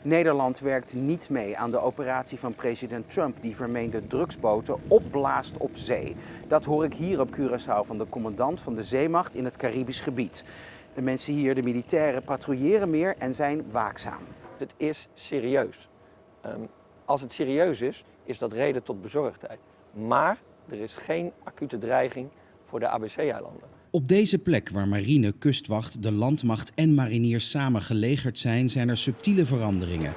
Nederland werkt niet mee aan de operatie van president Trump die vermeende drugsboten opblaast op zee. Dat hoor ik hier op Curaçao van de commandant van de zeemacht in het Caribisch gebied. De mensen hier, de militairen, patrouilleren meer en zijn waakzaam. Het is serieus. Als het serieus is, is dat reden tot bezorgdheid. Maar er is geen acute dreiging voor de ABC-eilanden. Op deze plek waar marine, kustwacht, de landmacht en mariniers samen gelegerd zijn, zijn er subtiele veranderingen.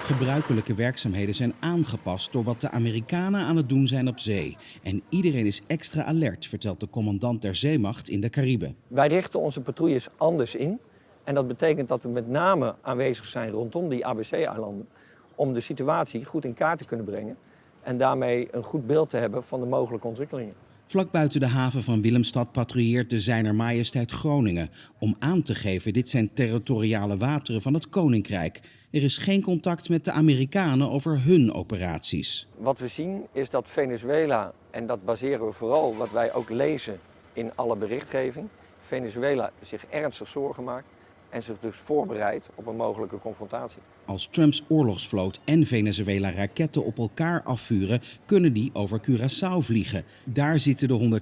Gebruikelijke werkzaamheden zijn aangepast door wat de Amerikanen aan het doen zijn op zee. En iedereen is extra alert, vertelt de commandant der zeemacht in de Cariben. Wij richten onze patrouilles anders in. En dat betekent dat we met name aanwezig zijn rondom die ABC-eilanden. Om de situatie goed in kaart te kunnen brengen. En daarmee een goed beeld te hebben van de mogelijke ontwikkelingen. Vlak buiten de haven van Willemstad patrouilleert de Zijner Majesteit Groningen. Om aan te geven, dit zijn territoriale wateren van het Koninkrijk. Er is geen contact met de Amerikanen over hun operaties. Wat we zien is dat Venezuela, en dat baseren we vooral wat wij ook lezen in alle berichtgeving. Venezuela zich ernstig zorgen maakt en zich dus voorbereidt op een mogelijke confrontatie. Als Trumps oorlogsvloot en Venezuela raketten op elkaar afvuren, kunnen die over Curaçao vliegen. Daar zitten de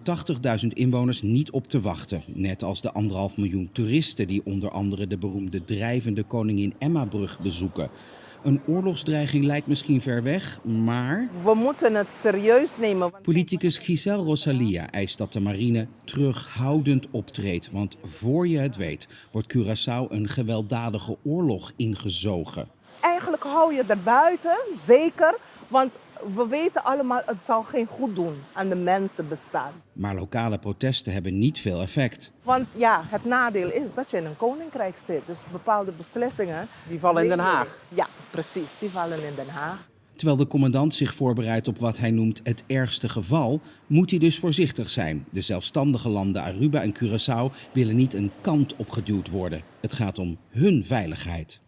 180.000 inwoners niet op te wachten. Net als de 1,5 miljoen toeristen die onder andere de beroemde drijvende Koningin Emma-brug bezoeken. Een oorlogsdreiging lijkt misschien ver weg, maar... We moeten het serieus nemen. Politicus Giselle Rosalia eist dat de marine terughoudend optreedt. Want voor je het weet wordt Curaçao een gewelddadige oorlog ingezogen. Eigenlijk hou je er buiten, zeker. Want we weten allemaal, het zal geen goed doen aan de mensenbestaan. Maar lokale protesten hebben niet veel effect. Want ja, het nadeel is dat je in een koninkrijk zit. Dus bepaalde beslissingen... Die vallen in Den Haag. Ja, precies. Die vallen in Den Haag. Terwijl de commandant zich voorbereidt op wat hij noemt het ergste geval, moet hij dus voorzichtig zijn. De zelfstandige landen Aruba en Curaçao willen niet een kant opgeduwd worden. Het gaat om hun veiligheid.